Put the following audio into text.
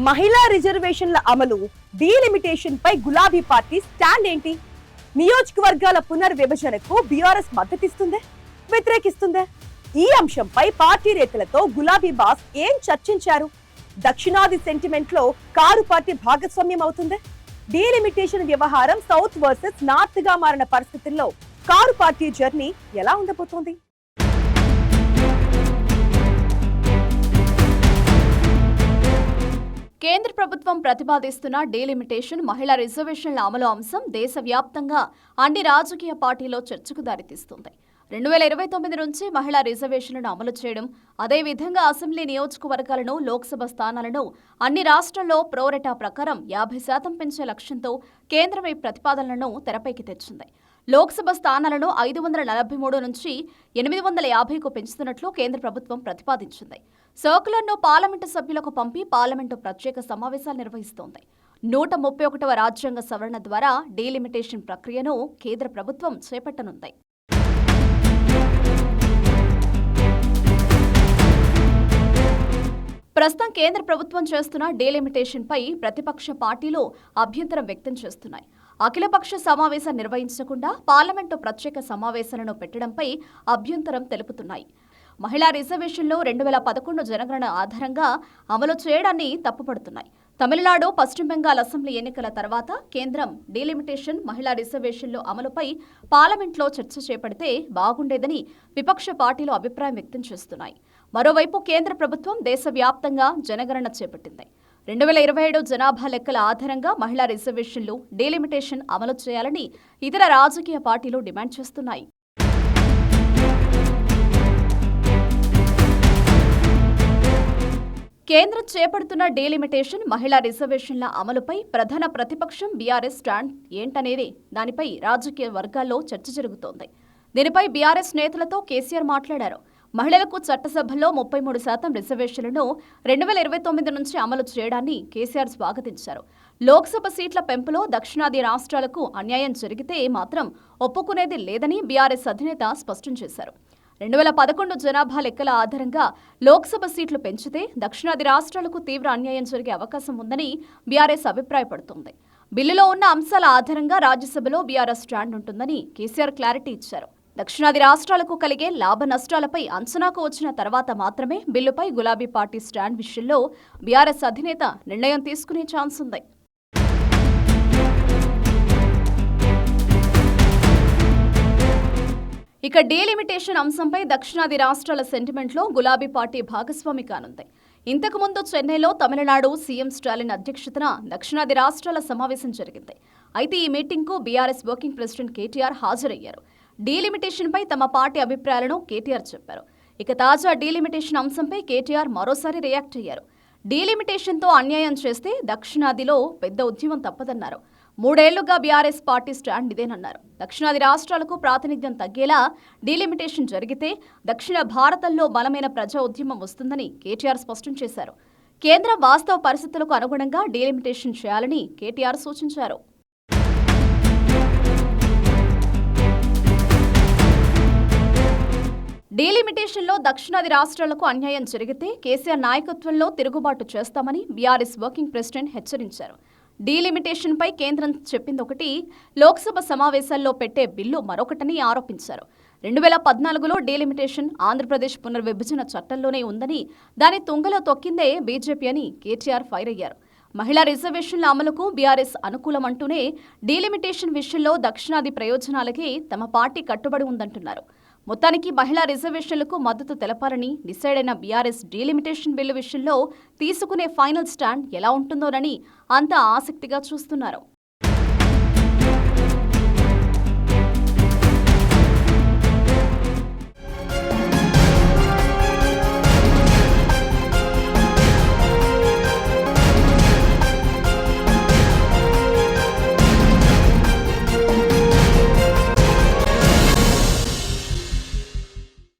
మహిళా రిజర్వేషన్ల అమలు, డీలిమిటేషన్ పై గులాబీ పార్టీ స్టాండ్ ఏంటి? నియోజకవర్గాల పునర్విభజనకు బీఆర్ఎస్ మద్దతిస్తుందే, వ్యతిరేకిస్తుందే? ఈ అంశంపై పార్టీ నేతలతో గులాబీ బాస్ ఏం చర్చించారు? దక్షిణాది సెంటిమెంట్ లో కారు పార్టీ భాగస్వామ్యం అవుతుందే? డీలిమిటేషన్ వ్యవహారం సౌత్ వర్సెస్ నార్త్ గా మారిన పరిస్థితుల్లో కారు పార్టీ జర్నీ ఎలా ఉండబోతోంది? కేంద్ర ప్రభుత్వం ప్రతిపాదిస్తున్న డీలిమిటేషన్ మహిళా రిజర్వేషన్ల అమలు అంశం దేశవ్యాప్తంగా అన్ని రాజకీయ పార్టీలో చర్చకు దారితీస్తుంది. 2029 నుంచి మహిళా రిజర్వేషన్లను అమలు చేయడం, అదేవిధంగా అసెంబ్లీ నియోజకవర్గాలను, లోక్సభ స్థానాలను అన్ని రాష్ట్రాల్లో ప్రోరేటా ప్రకారం 50% పెంచే లక్ష్యంతో కేంద్రం ఈ ప్రతిపాదనలను తెరపైకి తెచ్చింది. లోక్సభ స్థానాలను 543 నుంచి 850కు పెంచుతున్నట్లు కేంద్ర ప్రభుత్వం ప్రతిపాదించింది. సర్కులర్ను పార్లమెంటు సభ్యులకు పంపి పార్లమెంటు ప్రత్యేక సమావేశాలు నిర్వహిస్తోంది. 131వ రాజ్యాంగ సవరణ ద్వారా డీలిమిటేషన్ ప్రక్రియను కేంద్ర ప్రభుత్వం చేపట్టనుంది. ప్రస్తుతం కేంద్ర ప్రభుత్వం చేస్తున్న డీలిమిటేషన్ పై ప్రతిపక్ష పార్టీలు అభ్యంతరం వ్యక్తం చేస్తున్నాయి. అఖిలపక్ష సమావేశం నిర్వహించకుండా పార్లమెంటు ప్రత్యేక సమావేశాలను పెట్టడంపై అభ్యంతరం తెలుపుతున్నాయి. మహిళా రిజర్వేషన్లు 2011 జనగణన ఆధారంగా అమలు చేయడాన్ని తప్పుపడుతున్నాయి. తమిళనాడు, పశ్చిమ బెంగాల్ అసెంబ్లీ ఎన్నికల తర్వాత కేంద్రం డీలిమిటేషన్, మహిళా రిజర్వేషన్లు అమలుపై పార్లమెంట్లో చర్చ చేపడితే బాగుండేదని విపక్ష పార్టీలు అభిప్రాయం వ్యక్తం చేస్తున్నాయి. మరోవైపు కేంద్ర ప్రభుత్వం దేశవ్యాప్తంగా జనగణన చేపట్టింది. 2027 జనాభా లెక్కల ఆధారంగా మహిళా రిజర్వేషన్లు, డీలిమిటేషన్ అమలు చేయాలని ఇతర రాజకీయ పార్టీలు డిమాండ్ చేస్తున్నాయి. కేంద్రం చేపడుతున్న డీలిమిటేషన్, మహిళా రిజర్వేషన్ల అమలుపై ప్రధాన ప్రతిపక్షం బీఆర్ఎస్ స్టాండ్ ఏంటనేది దానిపై రాజకీయ వర్గాల్లో చర్చ జరుగుతోంది. దీనిపై బీఆర్ఎస్ నేతలతో కేసీఆర్ మాట్లాడారు. మహిళలకు చట్టసభల్లో 33% రిజర్వేషన్లను 2029 నుంచి అమలు చేయడాన్ని కేసీఆర్ స్వాగతించారు. లోక్సభ సీట్ల పెంపులో దక్షిణాది రాష్ట్రాలకు అన్యాయం జరిగితే మాత్రం ఒప్పుకునేది లేదని బీఆర్ఎస్ అధినేత స్పష్టం చేశారు. 2011 జనాభా లెక్కల ఆధారంగా లోక్సభ సీట్లు పెంచితే దక్షిణాది రాష్ట్రాలకు తీవ్ర అన్యాయం జరిగే అవకాశం ఉందని బీఆర్ఎస్ అభిప్రాయపడుతోంది. బిల్లులో ఉన్న అంశాల ఆధారంగా రాజ్యసభలో బీఆర్ఎస్ స్టాండ్ ఉంటుందని కేసీఆర్ క్లారిటీ ఇచ్చారు. దక్షిణాది రాష్ట్రాలకు కలిగే లాభ నష్టాలపై అంచనాకు వచ్చిన తర్వాత మాత్రమే బిల్లుపై గులాబీ పార్టీ స్టాండ్ విషయంలో బీఆర్ఎస్ అధినేత నిర్ణయం తీసుకునే ఛాన్స్ ఉంది. ఇక డీలిమిటేషన్ అంశంపై దక్షిణాది రాష్ట్రాల సెంటిమెంట్లో గులాబీ పార్టీ భాగస్వామి కానుంది. ఇంతకుముందు చెన్నైలో తమిళనాడు సీఎం స్టాలిన్ అధ్యక్షతన దక్షిణాది రాష్ట్రాల సమావేశం జరిగింది. అయితే ఈ మీటింగ్కు బీఆర్ఎస్ వర్కింగ్ ప్రెసిడెంట్ కేటీఆర్ హాజరయ్యారు. డీలిమిటేషన్పై తమ పార్టీ అభిప్రాయాలను కేటీఆర్ చెప్పారు. ఇక తాజా డీలిమిటేషన్ అంశంపై కేటీఆర్ మరోసారి రియాక్ట్ అయ్యారు. డీలిమిటేషన్తో అన్యాయం చేస్తే దక్షిణాదిలో పెద్ద ఉద్యమం తప్పదన్నారు. 3 ఏళ్లుగా బీఆర్ఎస్ పార్టీ స్టాండ్ ఇదేనన్నారు. దక్షిణాది రాష్ట్రాలకు ప్రాతినిధ్యం తగ్గేలా డీలిమిటేషన్ జరిగితే దక్షిణ భారతంలో బలమైన ప్రజా ఉద్యమం వస్తుందని కేటీఆర్ స్పష్టం చేశారు. కేంద్రం వాస్తవ పరిస్థితులకు అనుగుణంగా డీలిమిటేషన్ చేయాలని కేటీఆర్ సూచించారు. డీలిమిటేషన్లో దక్షిణాది రాష్ట్రాలకు అన్యాయం జరిగితే కేసీఆర్ నాయకత్వంలో తిరుగుబాటు చేస్తామని బీఆర్ఎస్ వర్కింగ్ ప్రెసిడెంట్ హెచ్చరించారు. డీలిమిటేషన్పై కేంద్రం చెప్పిందొకటి, లోక్సభ సమావేశాల్లో పెట్టే బిల్లు మరొకటని ఆరోపించారు. 2014లో డీలిమిటేషన్ ఆంధ్రప్రదేశ్ పునర్విభజన చట్టంలోనే ఉందని, దాని తుంగలో తొక్కిందే బీజేపీ అని కేటీఆర్ ఫైర్ అయ్యారు. మహిళా రిజర్వేషన్ల అమలుకు బీఆర్ఎస్ అనుకూలమంటూనే డీలిమిటేషన్ విషయంలో దక్షిణాది ప్రయోజనాలకే తమ పార్టీ కట్టుబడి ఉందంటున్నారు. మొత్తానికి మహిళా రిజర్వేషన్లకు మద్దతు తెలపాలని డిసైడ్ అయిన బీఆర్ఎస్ డీలిమిటేషన్ బిల్లు విషయంలో తీసుకునే ఫైనల్ స్టాండ్ ఎలా ఉంటుందోనని అంతా ఆసక్తిగా చూస్తున్నారు.